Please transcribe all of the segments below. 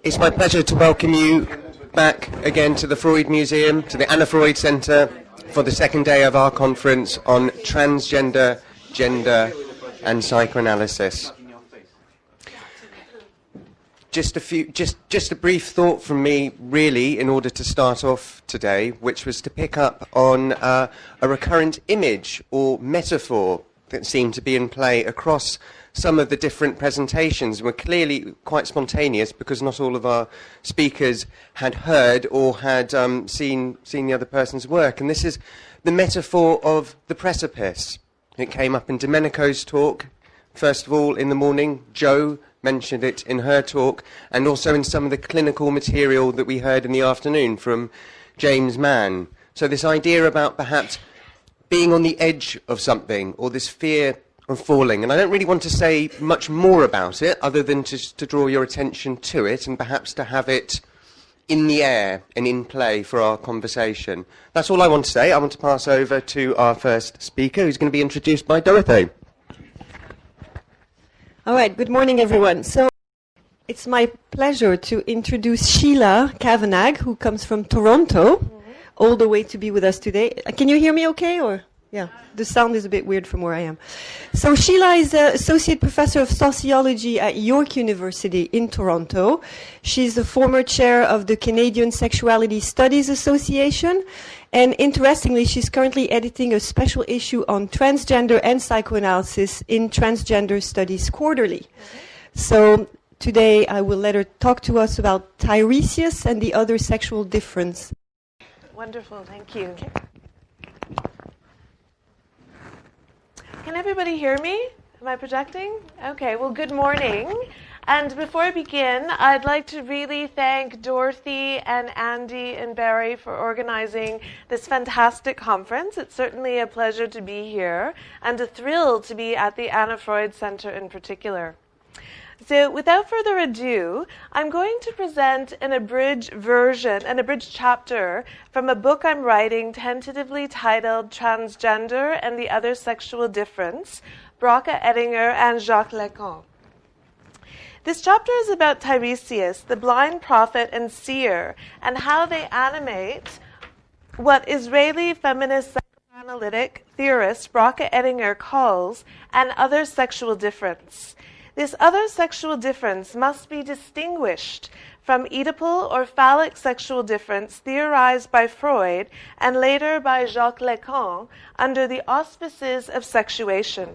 It's my pleasure to welcome you back again to the Freud Museum, to the Anna Freud Centre, for the second day of our conference on transgender, gender and psychoanalysis. Just a brief thought from me, really, in order to start off today, which was to pick up on a recurrent image or metaphor that seemed to be in play across some of the different presentations. Were clearly quite spontaneous because not all of our speakers had heard or had seen the other person's work. And this is the metaphor of the precipice. It came up in Domenico's talk, first of all, in the morning. Jo mentioned it in her talk, and also in some of the clinical material that we heard in the afternoon from James Mann. So this idea about perhaps being on the edge of something, or this fear of falling. And I don't really want to say much more about it, other than just to draw your attention to it, and perhaps to have it in the air and in play for our conversation. That's all I want to say. I want to pass over to our first speaker, who's going to be introduced by Dorothy. All right, good morning, everyone. So it's my pleasure to introduce Sheila L.Cavanagh, who comes from Toronto, all the way to be with us today. Can you hear me okay? Or yeah, the sound is a bit weird from where I am. So Sheila is an associate professor of sociology at York University in Toronto. She's the former chair of the Canadian Sexuality Studies Association. And interestingly, she's currently editing a special issue on transgender and psychoanalysis in Transgender Studies Quarterly. So today I will let her talk to us about Tiresias and the other sexual difference. Wonderful, thank you. Can everybody hear me? Am I projecting? Okay, well, good morning. And before I begin, I'd like to really thank Dorothy and Andy and Barry for organizing this fantastic conference. It's certainly a pleasure to be here and a thrill to be at the Anna Freud Center in particular. So without further ado, I'm going to present an abridged chapter from a book I'm writing tentatively titled Transgender and the Other Sexual Difference, Bracha, L.Ettinger, and Jacques Lacan. This chapter is about Tiresias, the blind prophet and seer, and how they animate what Israeli feminist psychoanalytic theorist Bracha L.Ettinger calls an other sexual difference. This other sexual difference must be distinguished from Oedipal or phallic sexual difference theorized by Freud and later by Jacques Lacan under the auspices of sexuation.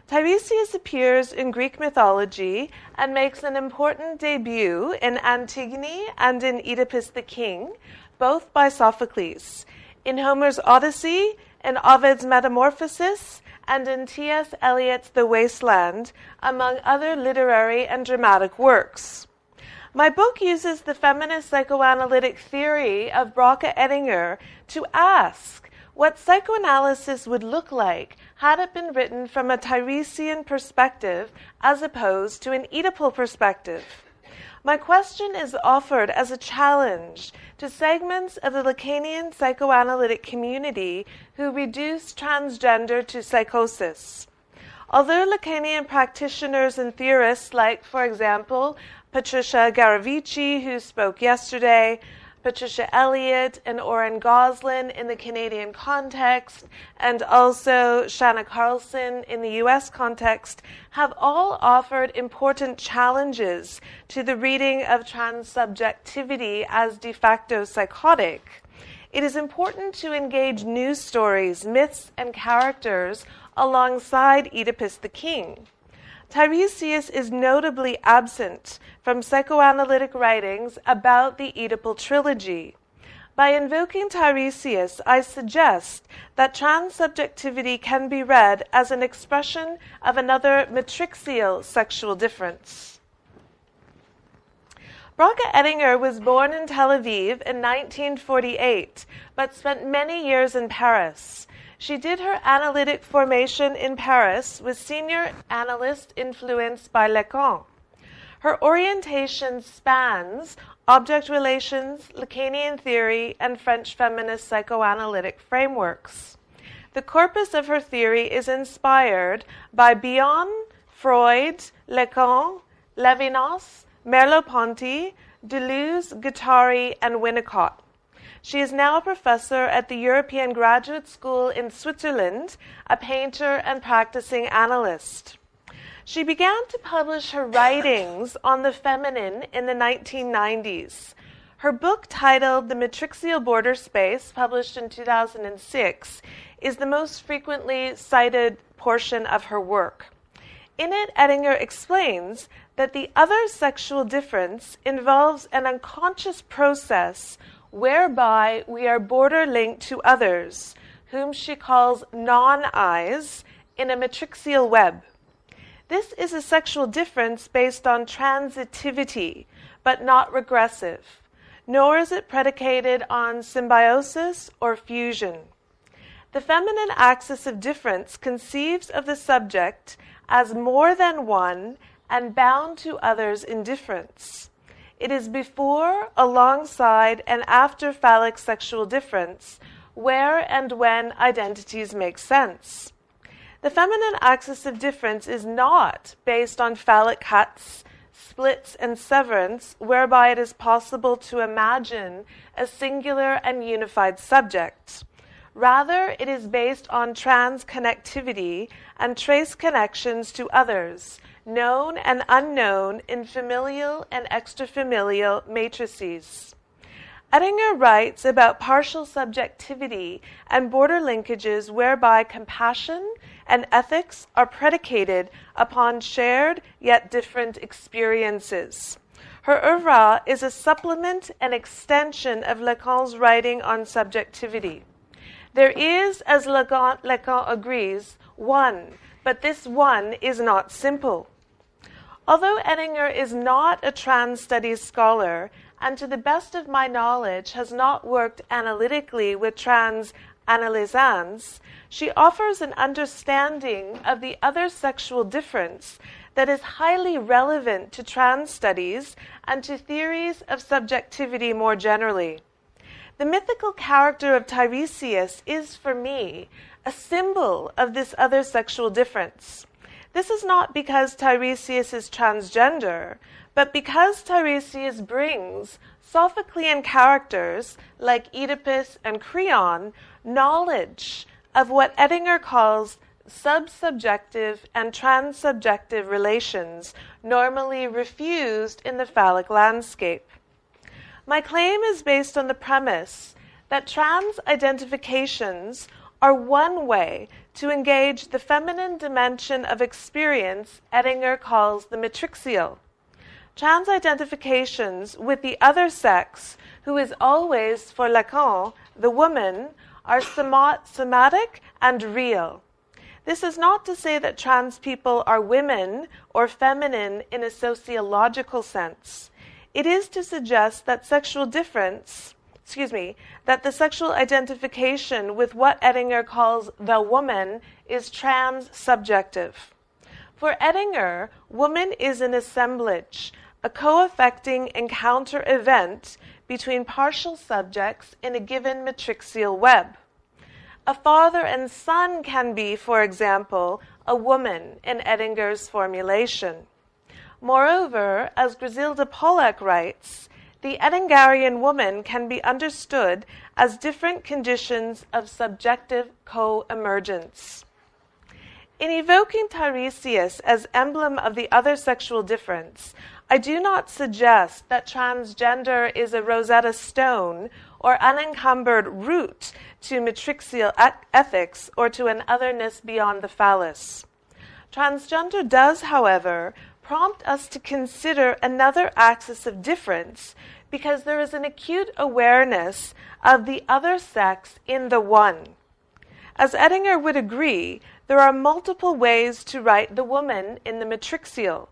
Tiresias appears in Greek mythology and makes an important debut in Antigone and in Oedipus the King, both by Sophocles, in Homer's Odyssey, in Ovid's Metamorphosis, and in T.S. Eliot's The Waste Land, among other literary and dramatic works. My book uses the feminist psychoanalytic theory of Bracha L.Ettinger to ask what psychoanalysis would look like had it been written from a Tiresian perspective as opposed to an Oedipal perspective. My question is offered as a challenge to segments of the Lacanian psychoanalytic community who reduce transgender to psychosis. Although Lacanian practitioners and theorists like, for example, Patricia Garavici, who spoke yesterday, Patricia Elliott and Oren Goslin in the Canadian context, and also Shanna Carlson in the US context, have all offered important challenges to the reading of transsubjectivity as de facto psychotic. It is important to engage news stories, myths, and characters alongside Oedipus the King. Tiresias is notably absent from psychoanalytic writings about the Oedipal trilogy. By invoking Tiresias, I suggest that transsubjectivity can be read as an expression of another matrixial sexual difference. Bracha L.Ettinger was born in Tel Aviv in 1948, but spent many years in Paris. She did her analytic formation in Paris with senior analyst influenced by Lacan. Her orientation spans object relations, Lacanian theory, and French feminist psychoanalytic frameworks. The corpus of her theory is inspired by Bion, Freud, Lacan, Levinas, Merleau-Ponty, Deleuze, Guattari, and Winnicott. She is now a professor at the European Graduate School in Switzerland, a painter and practicing analyst. She began to publish her writings on the feminine in the 1990s. Her book, titled The Matrixial Border Space, published in 2006, is the most frequently cited portion of her work. In it, Ettinger explains that the other sexual difference involves an unconscious process whereby we are border linked to others, whom she calls non-I's, in a matrixial web. This is a sexual difference based on transitivity, but not regressive, nor is it predicated on symbiosis or fusion. The feminine axis of difference conceives of the subject as more than one and bound to others in difference. It is before, alongside, and after phallic sexual difference, where and when identities make sense. The feminine axis of difference is not based on phallic cuts, splits, and severance, whereby it is possible to imagine a singular and unified subject. Rather, it is based on trans-connectivity and trace connections to others, known and unknown in familial and extrafamilial matrices. Ettinger writes about partial subjectivity and border linkages whereby compassion and ethics are predicated upon shared yet different experiences. Her oeuvre is a supplement and extension of Lacan's writing on subjectivity. There is, as Lacan agrees, one, but this one is not simple. Although Ettinger is not a trans studies scholar, and to the best of my knowledge has not worked analytically with trans analysans, she offers an understanding of the other sexual difference that is highly relevant to trans studies and to theories of subjectivity more generally. The mythical character of Tiresias is, for me, a symbol of this other sexual difference. This is not because Tiresias is transgender, but because Tiresias brings Sophoclean characters like Oedipus and Creon knowledge of what Ettinger calls subsubjective and transsubjective relations normally refused in the phallic landscape. My claim is based on the premise that trans identifications are one way to engage the feminine dimension of experience Ettinger calls the matrixial. Trans identifications with the other sex, who is always, for Lacan, the woman, are somatic and real. This is not to say that trans people are women or feminine in a sociological sense. It is to suggest that that the sexual identification with what Ettinger calls the woman is trans-subjective. For Ettinger, woman is an assemblage, a co-affecting encounter event between partial subjects in a given matrixial web. A father and son can be, for example, a woman in Ettinger's formulation. Moreover, as Griselda Pollack writes, the Ettingerian woman can be understood as different conditions of subjective co-emergence. In evoking Tiresias as emblem of the other sexual difference, I do not suggest that transgender is a Rosetta Stone or unencumbered route to matrixial ethics or to an otherness beyond the phallus. Transgender does, however, prompt us to consider another axis of difference because there is an acute awareness of the other sex in the one. As Ettinger would agree, there are multiple ways to write the woman in the matrixial.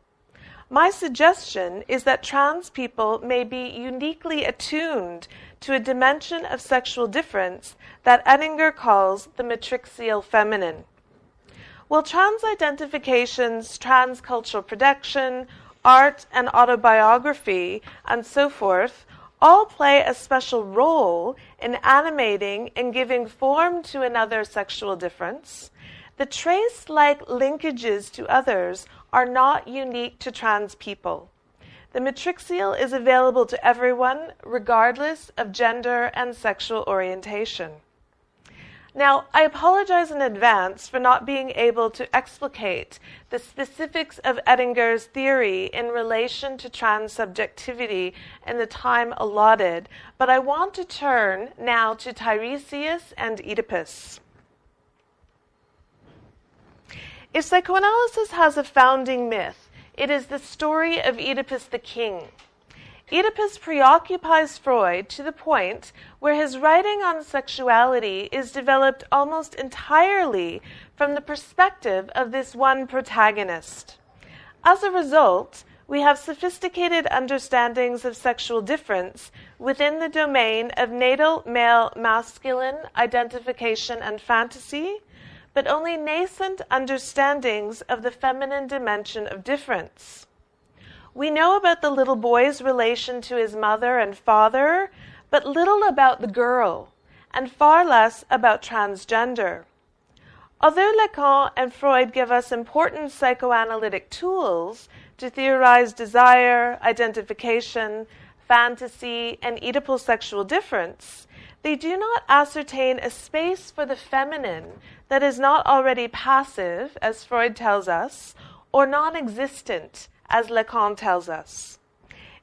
My suggestion is that trans people may be uniquely attuned to a dimension of sexual difference that Ettinger calls the matrixial feminine. While trans identifications, transcultural production, art and autobiography, and so forth, all play a special role in animating and giving form to another sexual difference, the trace-like linkages to others are not unique to trans people. The matrixial is available to everyone, regardless of gender and sexual orientation. Now, I apologize in advance for not being able to explicate the specifics of Ettinger's theory in relation to transsubjectivity in the time allotted, but I want to turn now to Tiresias and Oedipus. If psychoanalysis has a founding myth, it is the story of Oedipus the king. Oedipus preoccupies Freud to the point where his writing on sexuality is developed almost entirely from the perspective of this one protagonist. As a result, we have sophisticated understandings of sexual difference within the domain of natal male-masculine identification and fantasy, but only nascent understandings of the feminine dimension of difference. We know about the little boy's relation to his mother and father, but little about the girl, and far less about transgender. Although Lacan and Freud give us important psychoanalytic tools to theorize desire, identification, fantasy, and Oedipal sexual difference, they do not ascertain a space for the feminine that is not already passive, as Freud tells us, or non-existent, as Lacan tells us.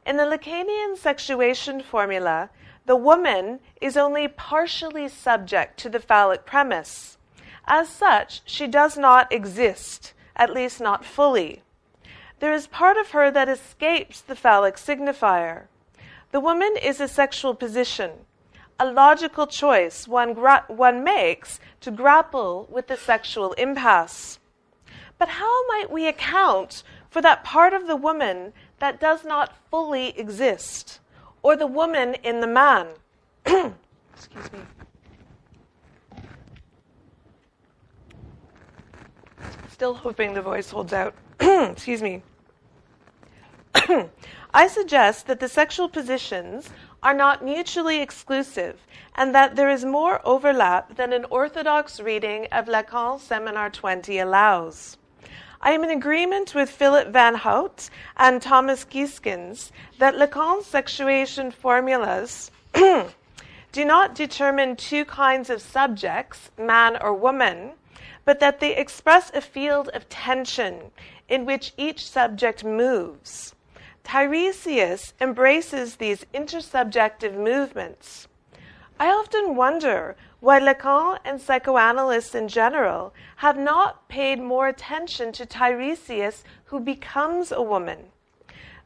In the Lacanian sexuation formula, the woman is only partially subject to the phallic premise. As such, she does not exist, at least not fully. There is part of her that escapes the phallic signifier. The woman is a sexual position, a logical choice one makes to grapple with the sexual impasse. But how might we account for that part of the woman that does not fully exist, or the woman in the man? Excuse me. Still hoping the voice holds out. Excuse me. I suggest that the sexual positions are not mutually exclusive, and that there is more overlap than an orthodox reading of Lacan's Seminar 20 allows. I am in agreement with Philip Van Hout and Thomas Gieskens that Lacan's sexuation formulas do not determine two kinds of subjects, man or woman, but that they express a field of tension in which each subject moves. Tiresias embraces these intersubjective movements. I often wonder why Lacan and psychoanalysts in general have not paid more attention to Tiresias, who becomes a woman.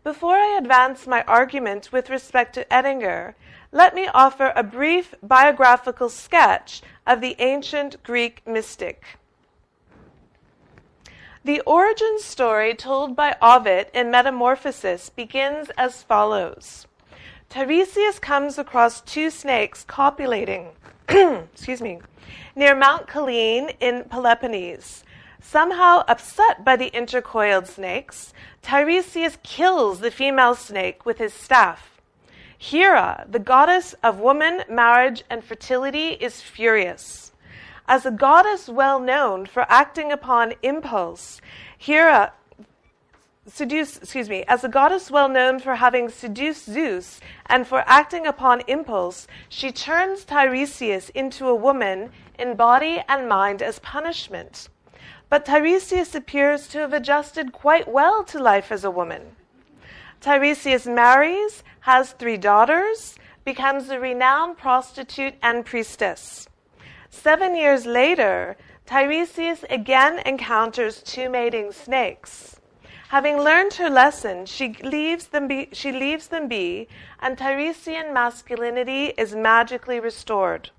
Before I advance my argument with respect to Oettinger, let me offer a brief biographical sketch of the ancient Greek mystic. The origin story told by Ovid in Metamorphosis begins as follows. Tiresias comes across two snakes copulating near Mount Kyllene in Peloponnese. Somehow upset by the intercoiled snakes, Tiresias kills the female snake with his staff. Hera, the goddess of woman, marriage, and fertility, is furious. As a goddess well known for acting upon impulse, as a goddess well known for having seduced Zeus and for acting upon impulse, she turns Tiresias into a woman in body and mind as punishment. But Tiresias appears to have adjusted quite well to life as a woman. Tiresias marries, has 3 daughters, becomes a renowned prostitute and priestess. 7 years later, Tiresias again encounters 2 mating snakes. Having learned her lesson, she leaves them be, and Tiresian masculinity is magically restored.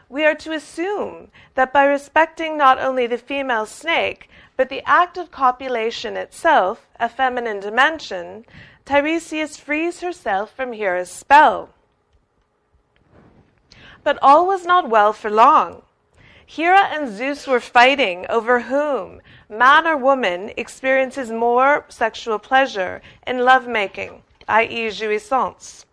We are to assume that by respecting not only the female snake, but the act of copulation itself, a feminine dimension, Tiresias frees herself from Hera's spell. But all was not well for long. Hera and Zeus were fighting over whom, man or woman, experiences more sexual pleasure in lovemaking, i.e. jouissance.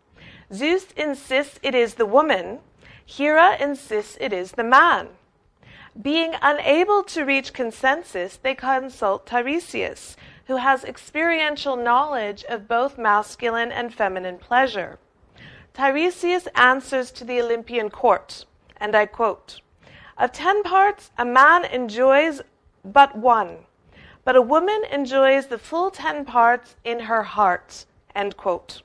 Zeus insists it is the woman, Hera insists it is the man. Being unable to reach consensus, they consult Tiresias, who has experiential knowledge of both masculine and feminine pleasure. Tiresias answers to the Olympian court, and I quote, "Of 10 parts, a man enjoys but one, but a woman enjoys the full 10 parts in her heart," end quote.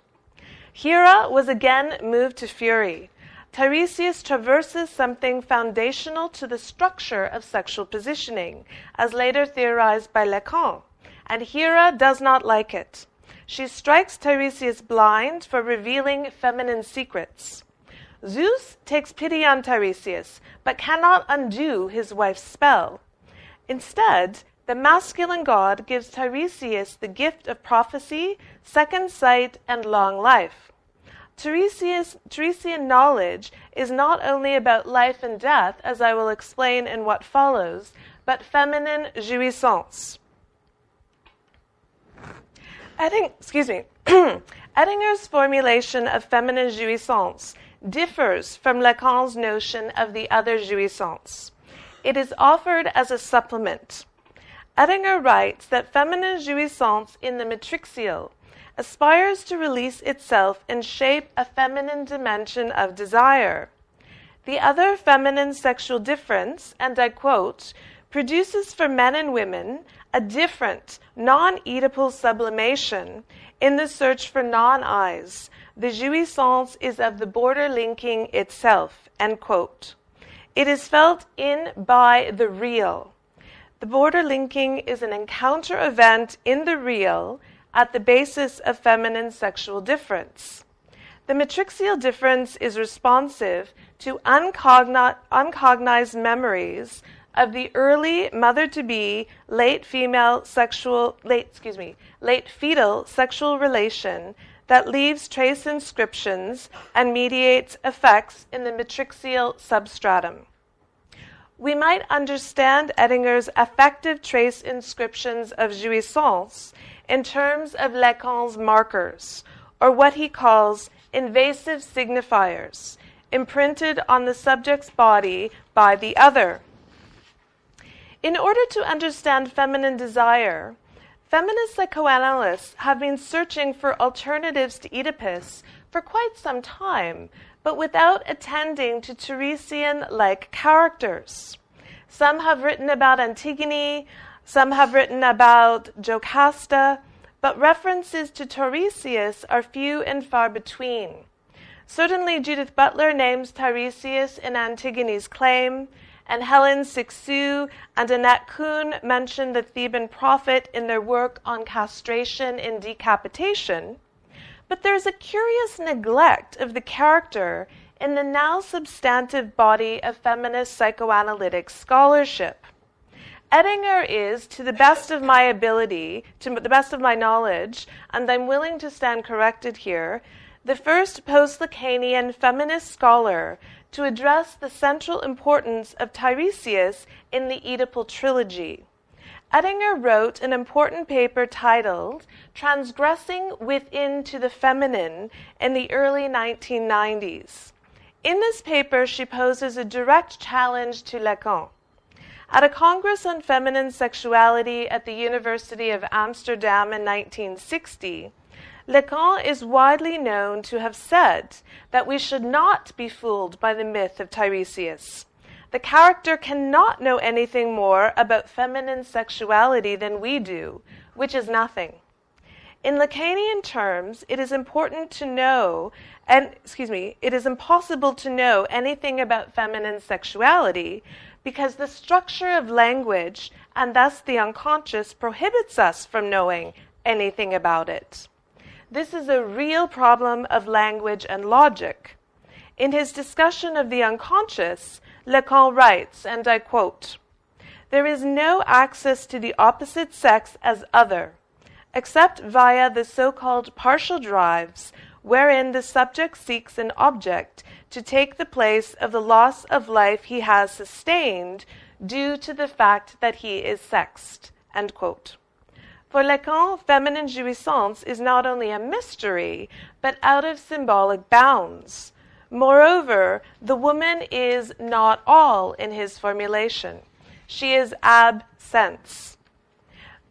Hera was again moved to fury. Tiresias traverses something foundational to the structure of sexual positioning, as later theorized by Lacan, and Hera does not like it. She strikes Tiresias blind for revealing feminine secrets. Zeus takes pity on Tiresias, but cannot undo his wife's spell. Instead, the masculine god gives Tiresias the gift of prophecy, second sight, and long life. Tiresian knowledge is not only about life and death, as I will explain in what follows, but feminine jouissance. Ettinger's formulation of feminine jouissance differs from Lacan's notion of the other jouissance. It is offered as a supplement. Ettinger writes that feminine jouissance in the matrixial aspires to release itself and shape a feminine dimension of desire. The other feminine sexual difference, and I quote, produces for men and women a different, non-Oedipal sublimation in the search for non-eyes. The jouissance is of the border linking itself, end quote. It is felt in by the real. The border linking is an encounter event in the real at the basis of feminine sexual difference. The matrixial difference is responsive to uncognized memories of the early mother-to-be, late fetal sexual relation that leaves trace inscriptions and mediates effects in the matrixial substratum. We might understand Ettinger's affective trace inscriptions of jouissance in terms of Lacan's markers, or what he calls invasive signifiers, imprinted on the subject's body by the other. In order to understand feminine desire, feminist psychoanalysts have been searching for alternatives to Oedipus for quite some time, but without attending to Tiresian-like characters. Some have written about Antigone, some have written about Jocasta, but references to Tiresias are few and far between. Certainly Judith Butler names Tiresias in Antigone's Claim, and Helen Sixou and Annette Kuhn mention the Theban prophet in their work on castration and decapitation. But there's a curious neglect of the character in the now substantive body of feminist psychoanalytic scholarship. Ettinger is, to the best of my ability, to the best of my knowledge, and I'm willing to stand corrected here, the first post-Lacanian feminist scholar to address the central importance of Tiresias in the Oedipal trilogy. Ettinger wrote an important paper titled Transgressing Within to the Feminine in the early 1990s. In this paper, she poses a direct challenge to Lacan. At a Congress on Feminine Sexuality at the University of Amsterdam in 1960, Lacan is widely known to have said that we should not be fooled by the myth of Tiresias. The character cannot know anything more about feminine sexuality than we do, which is nothing. In Lacanian terms, it is important to know, it is impossible to know anything about feminine sexuality because the structure of language, and thus the unconscious, prohibits us from knowing anything about it. This is a real problem of language and logic. In his discussion of the unconscious, Lacan writes, and I quote, "There is no access to the opposite sex as other, except via the so-called partial drives, wherein the subject seeks an object to take the place of the loss of life he has sustained due to the fact that he is sexed." End quote. For Lacan, feminine jouissance is not only a mystery, but out of symbolic bounds. Moreover, the woman is not all in his formulation. She is ab sense.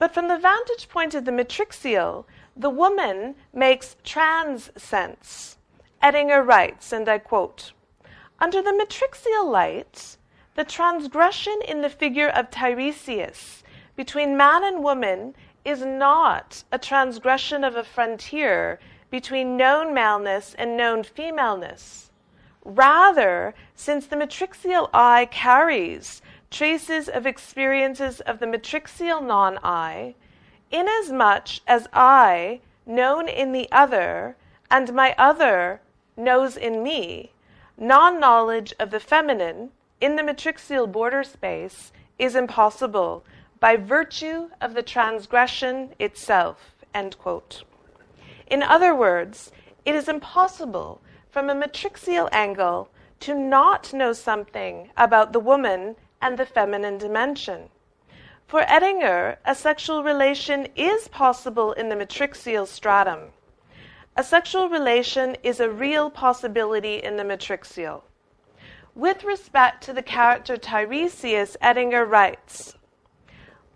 But from the vantage point of the matrixial, the woman makes trans sense. Ettinger writes, and I quote, "Under the matrixial light, the transgression in the figure of Tiresias between man and woman is not a transgression of a frontier between known maleness and known femaleness. Rather, since the matrixial I carries traces of experiences of the matrixial non-I, inasmuch as I, known in the other, and my other knows in me, non-knowledge of the feminine in the matrixial border space is impossible by virtue of the transgression itself." End quote. In other words, it is impossible from a matrixial angle to not know something about the woman and the feminine dimension. For Ettinger, a sexual relation is possible in the matrixial stratum. A sexual relation is a real possibility in the matrixial. With respect to the character Tiresias, Ettinger writes,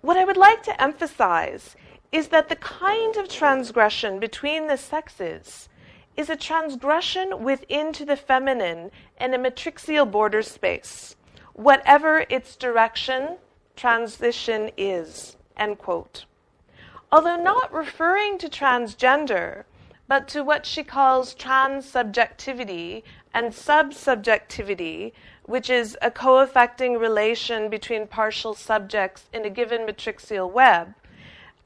"What I would like to emphasize is that the kind of transgression between the sexes is a transgression within to the feminine in a matrixial border space, whatever its direction, transition is." End quote. Although not referring to transgender, but to what she calls transsubjectivity and subsubjectivity, which is a co-affecting relation between partial subjects in a given matrixial web,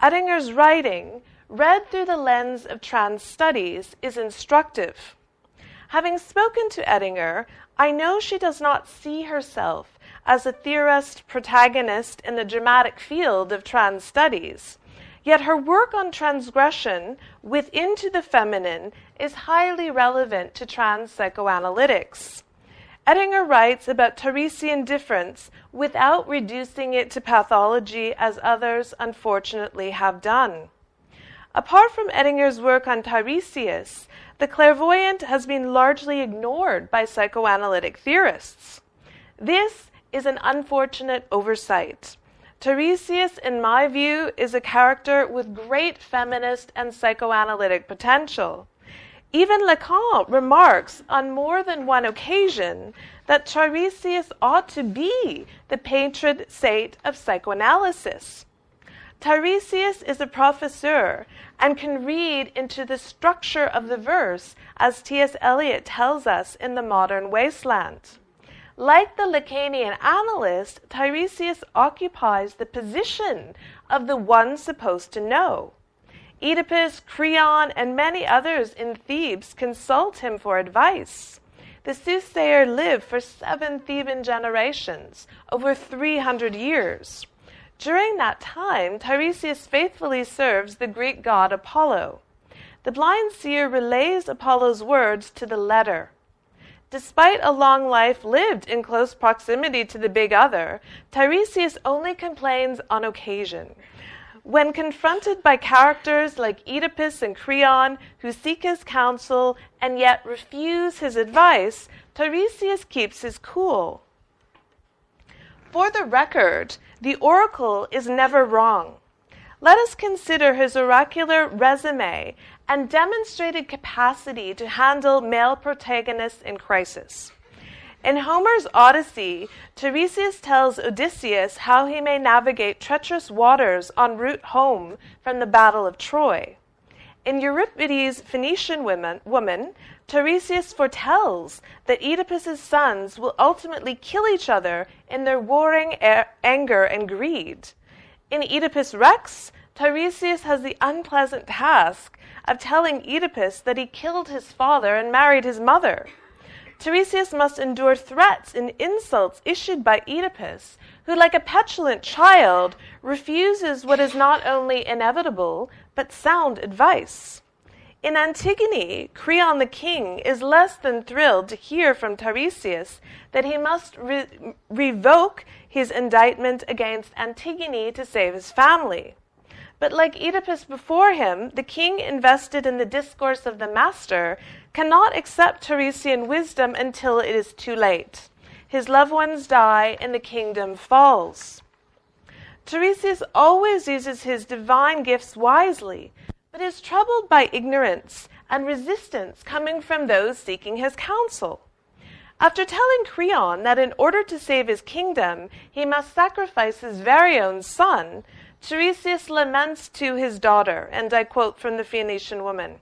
Ettinger's writing, read through the lens of trans studies, is instructive. Having spoken to Ettinger, I know she does not see herself as a theorist protagonist in the dramatic field of trans studies, yet her work on transgression within to the feminine is highly relevant to trans psychoanalytics. Ettinger writes about Tiresian difference without reducing it to pathology as others unfortunately have done. Apart from Ettinger's work on Tiresias, the clairvoyant has been largely ignored by psychoanalytic theorists. This is an unfortunate oversight. Tiresias, in my view, is a character with great feminist and psychoanalytic potential. Even Lacan remarks on more than one occasion that Tiresias ought to be the patron saint of psychoanalysis. Tiresias is a professor and can read into the structure of the verse, as T.S. Eliot tells us in The Modern Wasteland. Like the Lacanian analyst, Tiresias occupies the position of the one supposed to know. Oedipus, Creon, and many others in Thebes consult him for advice. The soothsayer lived for 7 Theban generations, over 300 years. During that time, Tiresias faithfully serves the Greek god Apollo. The blind seer relays Apollo's words to the letter. Despite a long life lived in close proximity to the big other, Tiresias only complains on occasion. When confronted by characters like Oedipus and Creon, who seek his counsel and yet refuse his advice, Tiresias keeps his cool. For the record, the oracle is never wrong. Let us consider his oracular resume and demonstrated capacity to handle male protagonists in crisis. In Homer's Odyssey, Tiresias tells Odysseus how he may navigate treacherous waters en route home from the Battle of Troy. In Euripides' Phoenician woman, Tiresias foretells that Oedipus's sons will ultimately kill each other in their warring anger and greed. In Oedipus Rex, Tiresias has the unpleasant task of telling Oedipus that he killed his father and married his mother. Tiresias must endure threats and insults issued by Oedipus, who, like a petulant child, refuses what is not only inevitable, but sound advice. In Antigone, Creon the king is less than thrilled to hear from Tiresias that he must revoke his indictment against Antigone to save his family. But like Oedipus before him, the king invested in the discourse of the master cannot accept Tiresian wisdom until it is too late. His loved ones die and the kingdom falls. Tiresias always uses his divine gifts wisely, but is troubled by ignorance and resistance coming from those seeking his counsel. After telling Creon that in order to save his kingdom, he must sacrifice his very own son, Tiresias laments to his daughter, and I quote from the Phoenician woman,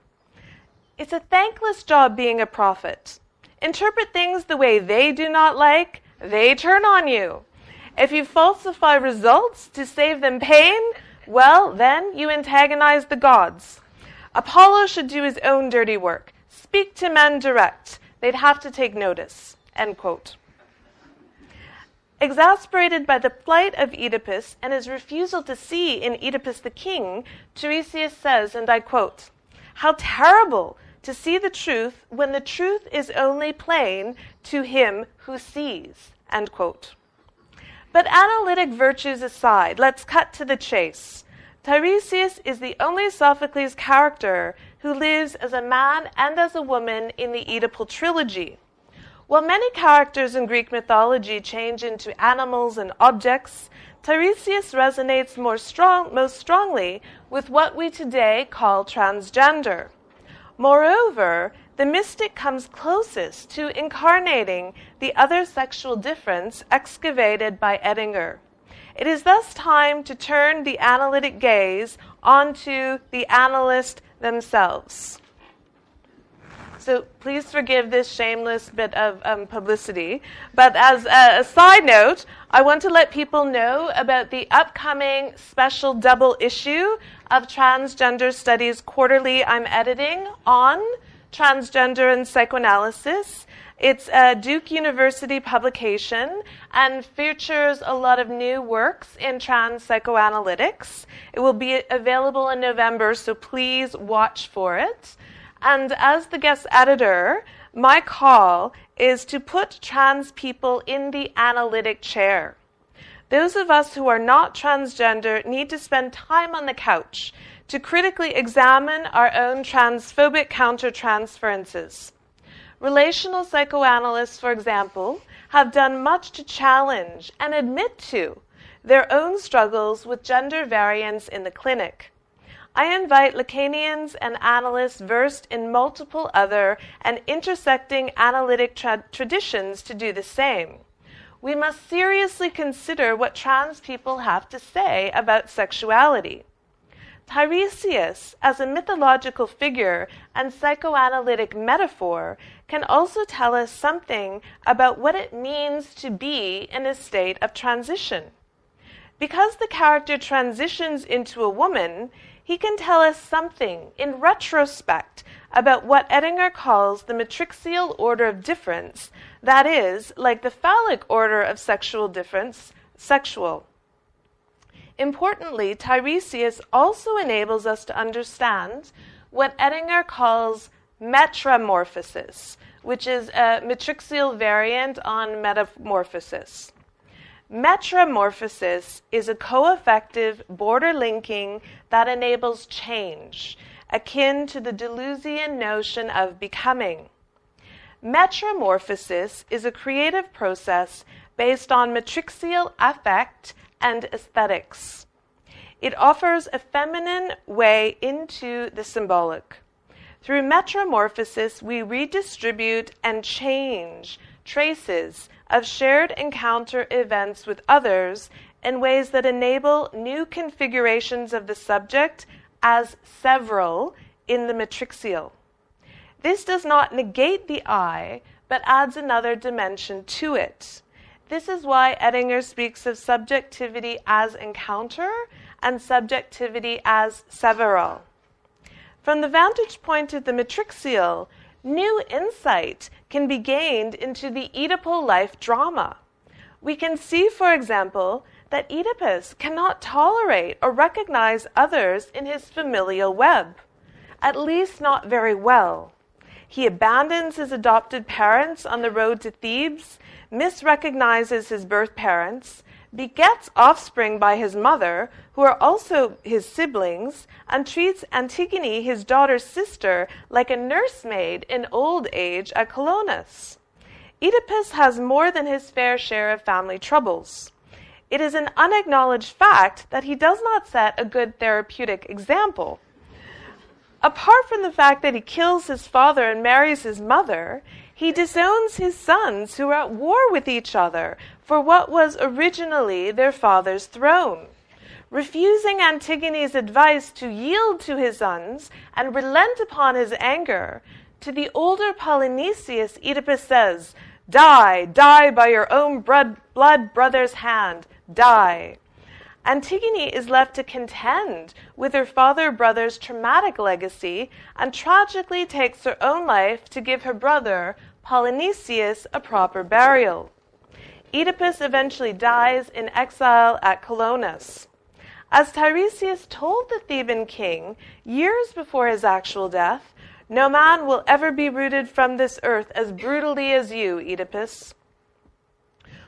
"It's a thankless job being a prophet. Interpret things the way they do not like, they turn on you. If you falsify results to save them pain, well, then you antagonize the gods. Apollo should do his own dirty work. Speak to men direct. They'd have to take notice." End quote. Exasperated by the plight of Oedipus and his refusal to see in Oedipus the king, Tiresias says, and I quote, "How terrible to see the truth when the truth is only plain to him who sees." End quote. But analytic virtues aside, let's cut to the chase. Tiresias is the only Sophocles character who lives as a man and as a woman in the Oedipal trilogy. While many characters in Greek mythology change into animals and objects, Tiresias resonates most strongly with what we today call transgender. Moreover, the mystic comes closest to incarnating the other sexual difference excavated by L.Ettinger. It is thus time to turn the analytic gaze onto the analyst themselves. So please forgive this shameless bit of publicity. But as a side note, I want to let people know about the upcoming special double issue of Transgender Studies Quarterly I'm editing on transgender and psychoanalysis. It's a Duke University publication and features a lot of new works in trans psychoanalytics. It will be available in November, so please watch for it. And as the guest editor, my call is to put trans people in the analytic chair. Those of us who are not transgender need to spend time on the couch to critically examine our own transphobic countertransferences. Relational psychoanalysts, for example, have done much to challenge and admit to their own struggles with gender variance in the clinic. I invite Lacanians and analysts versed in multiple other and intersecting analytic traditions to do the same. We must seriously consider what trans people have to say about sexuality. Tiresias, as a mythological figure and psychoanalytic metaphor, can also tell us something about what it means to be in a state of transition. Because the character transitions into a woman, he can tell us something in retrospect about what L.Ettinger calls the matrixial order of difference, that is, like the phallic order of sexual difference, sexual. Importantly, Tiresias also enables us to understand what L.Ettinger calls metramorphosis, which is a matrixial variant on metamorphosis. Metramorphosis is a coaffective border linking that enables change, akin to the Deleuzian notion of becoming. Metramorphosis is a creative process based on matrixial affect and aesthetics. It offers a feminine way into the symbolic. Through metramorphosis, we redistribute and change traces of shared encounter events with others in ways that enable new configurations of the subject as several in the matrixial. This does not negate the I, but adds another dimension to it. This is why L.Ettinger speaks of subjectivity as encounter and subjectivity as several. From the vantage point of the matrixial, new insight can be gained into the Oedipal life drama. We can see, for example, that Oedipus cannot tolerate or recognize others in his familial web, at least not very well. He abandons his adopted parents on the road to Thebes, misrecognizes his birth parents, begets offspring by his mother, who are also his siblings, and treats Antigone, his daughter's sister, like a nursemaid in old age at Colonus. Oedipus has more than his fair share of family troubles. It is an unacknowledged fact that he does not set a good therapeutic example. Apart from the fact that he kills his father and marries his mother, he disowns his sons who are at war with each other for what was originally their father's throne. Refusing Antigone's advice to yield to his sons and relent upon his anger, to the older Polynesius, Oedipus says, "Die, die by your own blood brother's hand, die." Antigone is left to contend with her father-brother's traumatic legacy and tragically takes her own life to give her brother, Polynesius, a proper burial. Oedipus eventually dies in exile at Colonus. As Tiresias told the Theban king years before his actual death, "No man will ever be rooted from this earth as brutally as you, Oedipus."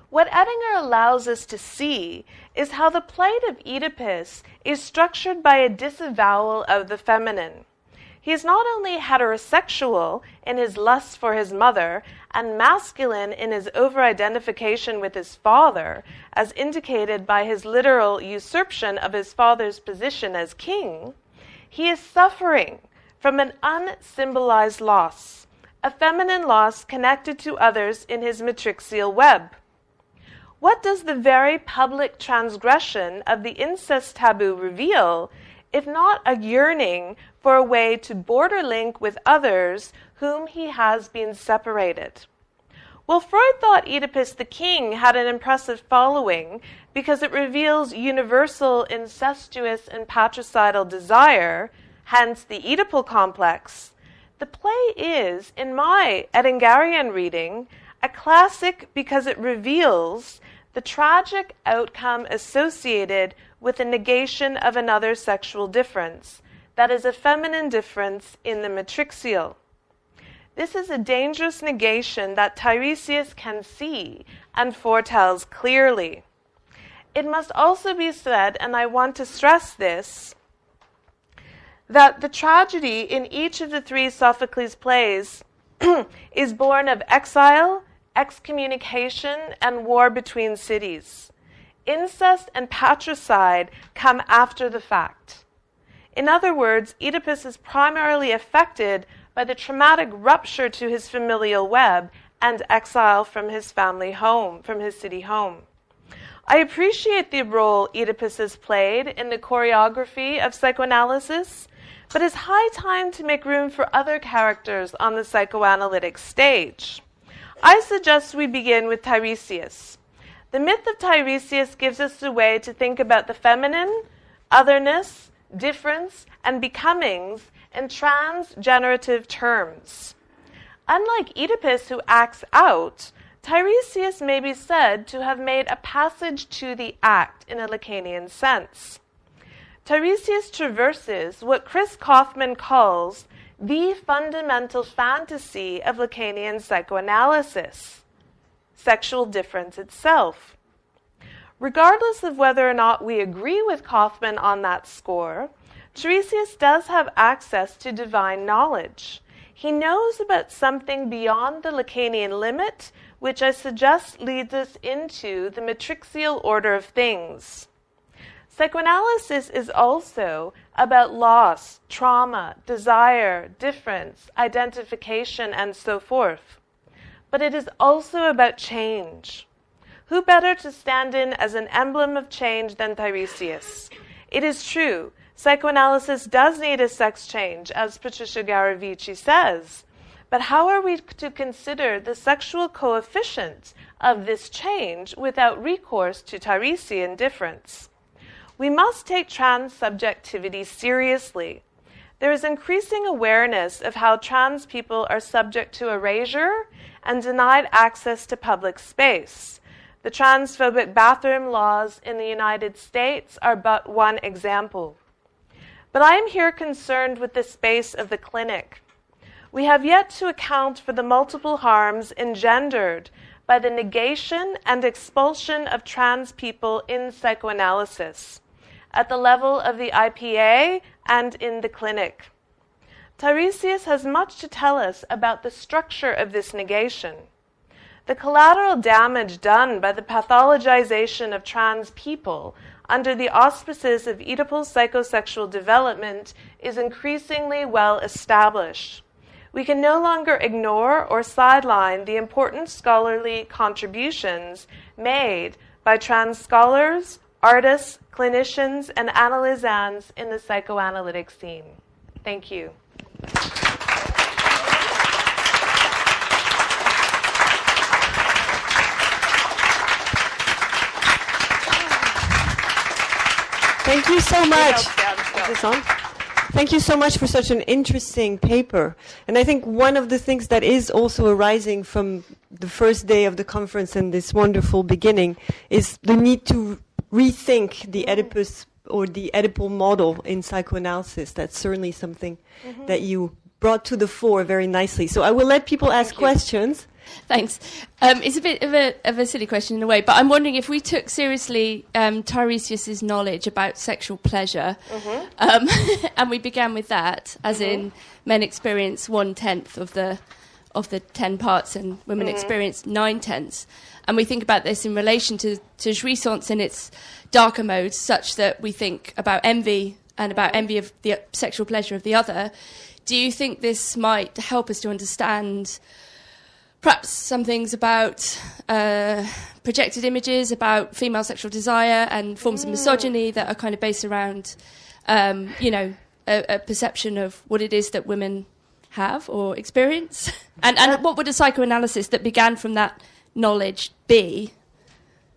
What Ettinger allows us to see is how the plight of Oedipus is structured by a disavowal of the feminine. He is not only heterosexual in his lust for his mother and masculine in his over-identification with his father, as indicated by his literal usurpation of his father's position as king, he is suffering from an unsymbolized loss, a feminine loss connected to others in his matrixial web. What does the very public transgression of the incest taboo reveal, if not a yearning for a way to border link with others whom he has been separated? Well, Freud thought Oedipus the king had an impressive following because it reveals universal incestuous and patricidal desire, hence the Oedipal complex. The play is, in my Ettingerian reading, a classic because it reveals the tragic outcome associated with the negation of another sexual difference, that is a feminine difference in the matrixial. This is a dangerous negation that Tiresias can see and foretells clearly. It must also be said, and I want to stress this, that the tragedy in each of the three Sophocles plays is born of exile, excommunication, and war between cities. Incest and patricide come after the fact. In other words, Oedipus is primarily affected by the traumatic rupture to his familial web and exile from his family home, from his city home. I appreciate the role Oedipus has played in the choreography of psychoanalysis, but it's high time to make room for other characters on the psychoanalytic stage. I suggest we begin with Tiresias. The myth of Tiresias gives us a way to think about the feminine, otherness, difference, and becomings in transgenerative terms. Unlike Oedipus, who acts out, Tiresias may be said to have made a passage to the act in a Lacanian sense. Tiresias traverses what Chris Kaufman calls the fundamental fantasy of Lacanian psychoanalysis, sexual difference itself. Regardless of whether or not we agree with Kaufman on that score, Tiresias does have access to divine knowledge. He knows about something beyond the Lacanian limit, which I suggest leads us into the matrixial order of things. Psychoanalysis is also about loss, trauma, desire, difference, identification, and so forth. But it is also about change. Who better to stand in as an emblem of change than Tiresias? It is true, psychoanalysis does need a sex change, as Patricia Garavici says. But how are we to consider the sexual coefficient of this change without recourse to Tiresian difference? We must take trans subjectivity seriously. There is increasing awareness of how trans people are subject to erasure and denied access to public space. The transphobic bathroom laws in the United States are but one example. But I am here concerned with the space of the clinic. We have yet to account for the multiple harms engendered by the negation and expulsion of trans people in psychoanalysis, at the level of the IPA and in the clinic. Tiresias has much to tell us about the structure of this negation. The collateral damage done by the pathologization of trans people under the auspices of Oedipal psychosexual development is increasingly well established. We can no longer ignore or sideline the important scholarly contributions made by trans scholars, artists, clinicians, and analysans in the psychoanalytic scene. Thank you. Thank you so much. Is this on? Thank you so much for such an interesting paper. And I think one of the things that is also arising from the first day of the conference and this wonderful beginning is the need to rethink the Oedipus or the Oedipal model in psychoanalysis. That's certainly something that you brought to the fore very nicely. So I will let people ask questions. Thanks. It's a bit of a silly question in a way, but I'm wondering if we took seriously Tiresias's knowledge about sexual pleasure, and we began with that, as in men experience 1/10 of the 10 parts, and women experience 9/10. And we think about this in relation to jouissance in its darker modes, such that we think about envy and about envy of the sexual pleasure of the other. Do you think this might help us to understand perhaps some things about projected images, about female sexual desire and forms of misogyny that are kind of based around, a perception of what it is that women have or experience? And what would a psychoanalysis that began from that knowledge be?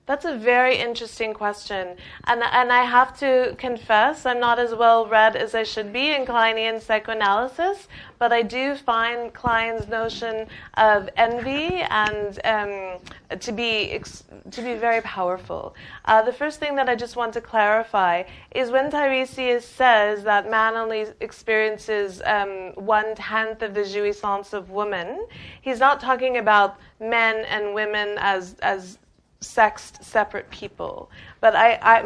That's a very interesting question. And I have to confess, I'm not as well read as I should be in Kleinian psychoanalysis, but I do find Klein's notion of envy and to be very powerful. The first thing that I just want to clarify is when Tiresias says that man only experiences 1/10 of the jouissance of woman, he's not talking about men and women as sexed separate people. But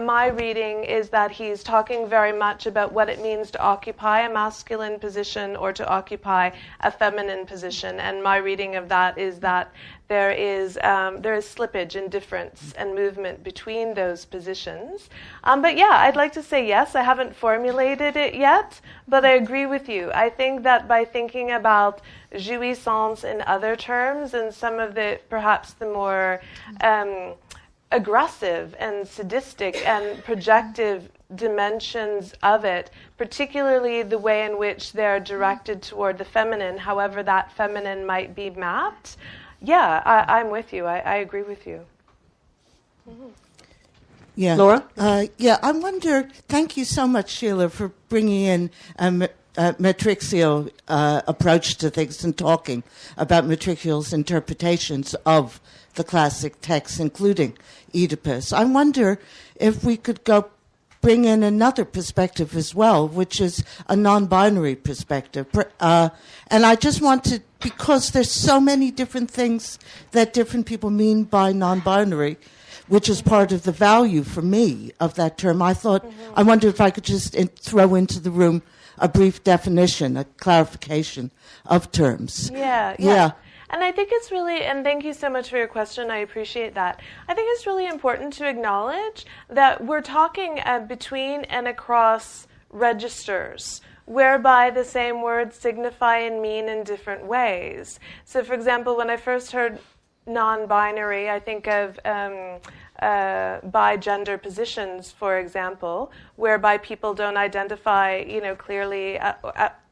my reading is that he's talking very much about what it means to occupy a masculine position or to occupy a feminine position. And my reading of that is that there is slippage and difference and movement between those positions. But yeah, I'd like to say yes. I haven't formulated it yet, but I agree with you. I think that by thinking about jouissance in other terms and some of the perhaps the more aggressive and sadistic and projective dimensions of it, particularly the way in which they're directed toward the feminine, however that feminine might be mapped. Yeah, I'm with you. I agree with you. Yeah, Laura? I wonder, thank you so much, Sheila, for bringing in Matrixio approach to things and talking about Matrixio's interpretations of the classic texts, including Oedipus. I wonder if we could bring in another perspective as well, which is a non-binary perspective. And I just wanted, because there's so many different things that different people mean by non-binary, which is part of the value for me of that term, I thought, I wonder if I could just throw into the room a brief definition, a clarification of terms. Yeah. And I think it's really, and thank you so much for your question, I appreciate that. I think it's really important to acknowledge that we're talking between and across registers, whereby the same words signify and mean in different ways. So for example, when I first heard non-binary, I think of bi-gender positions, for example, whereby people don't identify, clearly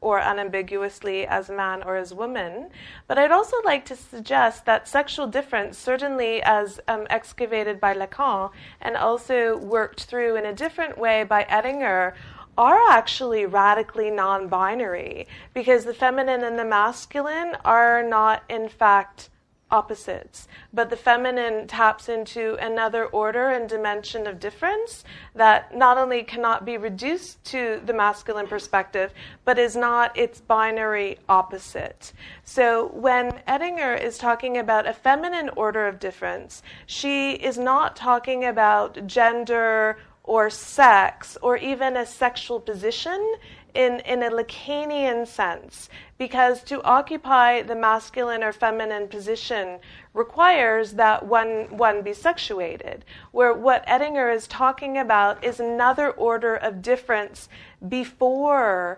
or unambiguously as man or as woman. But I'd also like to suggest that sexual difference, certainly as excavated by Lacan and also worked through in a different way by L.Ettinger, are actually radically non-binary, because the feminine and the masculine are not, in fact, opposites, but the feminine taps into another order and dimension of difference that not only cannot be reduced to the masculine perspective, but is not its binary opposite. So when L.Ettinger is talking about a feminine order of difference, she is not talking about gender or sex or even a sexual position in a Lacanian sense, because to occupy the masculine or feminine position requires that one be sexuated, where what Ettinger is talking about is another order of difference before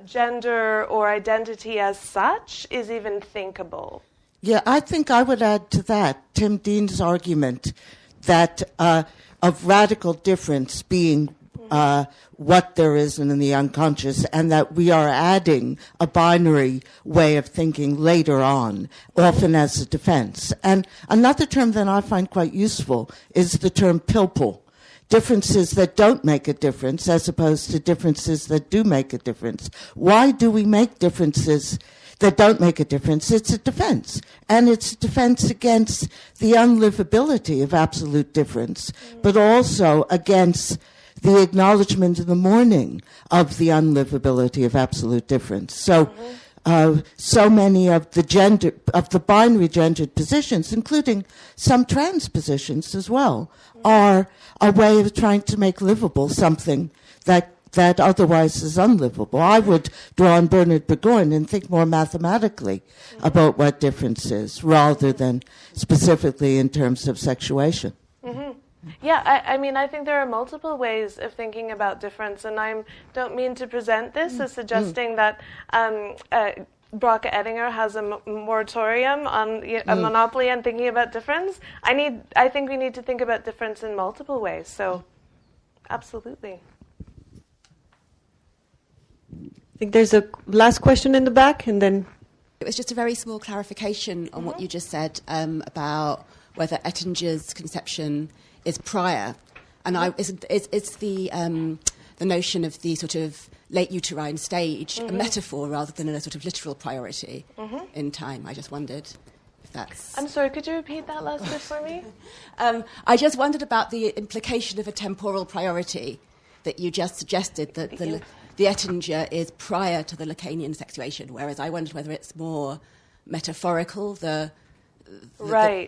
gender or identity as such is even thinkable. Yeah, I think I would add to that Tim Dean's argument that of radical difference being what there is in the unconscious, and that we are adding a binary way of thinking later on, often as a defense. And another term that I find quite useful is the term pilpul. Differences that don't make a difference as opposed to differences that do make a difference. Why do we make differences that don't make a difference? It's a defense. And it's a defense against the unlivability of absolute difference, but also against the acknowledgement in the morning of the unlivability of absolute difference. So, so many of the binary gendered positions, including some trans positions as well, are a way of trying to make livable something that otherwise is unlivable. I would draw on Bernard Burgoyne and think more mathematically about what difference is, rather than specifically in terms of sexuation. Mm-hmm. Yeah, I mean, I think there are multiple ways of thinking about difference, and I don't mean to present this as suggesting that Bracha Ettinger has a moratorium on a monopoly on thinking about difference. I think we need to think about difference in multiple ways. So, absolutely. I think there's a last question in the back, and then it was just a very small clarification on what you just said about whether Ettinger's conception is prior, and it's the notion of the sort of late uterine stage a metaphor rather than a sort of literal priority in time. I just wondered if that's... I'm sorry, could you repeat that last bit for me? I just wondered about the implication of a temporal priority that you just suggested, that the Ettinger is prior to the Lacanian sexuation, whereas I wondered whether it's more metaphorical, the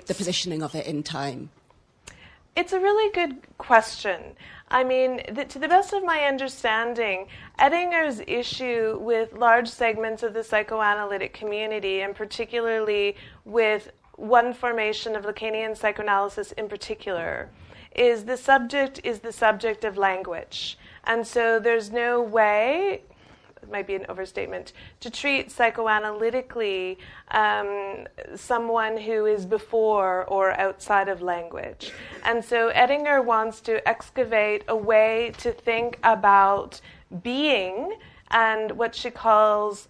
positioning of it in time. It's a really good question. I mean, to the best of my understanding, Ettinger's issue with large segments of the psychoanalytic community, and particularly with one formation of Lacanian psychoanalysis in particular, is the subject of language. And so there's no way, it might be an overstatement, to treat psychoanalytically someone who is before or outside of language. And so Ettinger wants to excavate a way to think about being and what she calls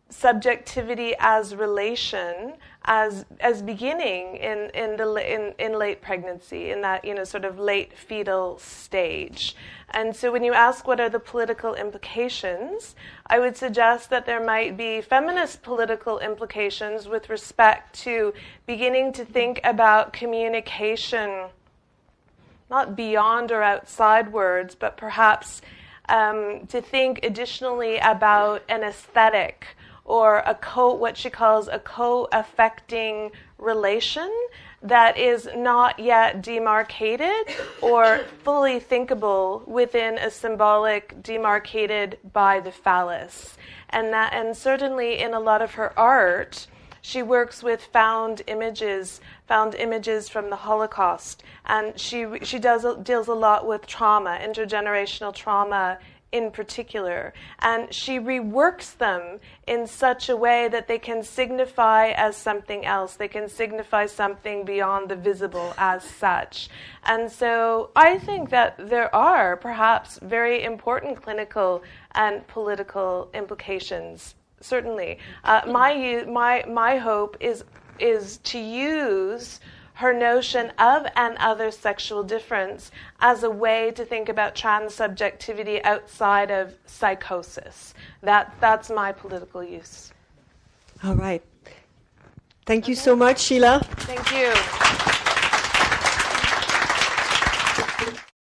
subjectivity as relation, as beginning in late pregnancy, in that sort of late fetal stage. And so when you ask what are the political implications, I would suggest that there might be feminist political implications with respect to beginning to think about communication, not beyond or outside words, but perhaps to think additionally about an aesthetic or what she calls a co-affecting relation that is not yet demarcated or fully thinkable within a symbolic demarcated by the phallus. And certainly in a lot of her art, she works with found images from the Holocaust, and she deals a lot with trauma, intergenerational trauma in particular, and she reworks them in such a way that they can signify as something else. They can signify something beyond the visible as such. And so I think that there are perhaps very important clinical and political implications, certainly. My hope is to use her notion of an other sexual difference as a way to think about transsubjectivity outside of psychosis. That's my political use. all right. Thank you so much, Sheila. Thank you.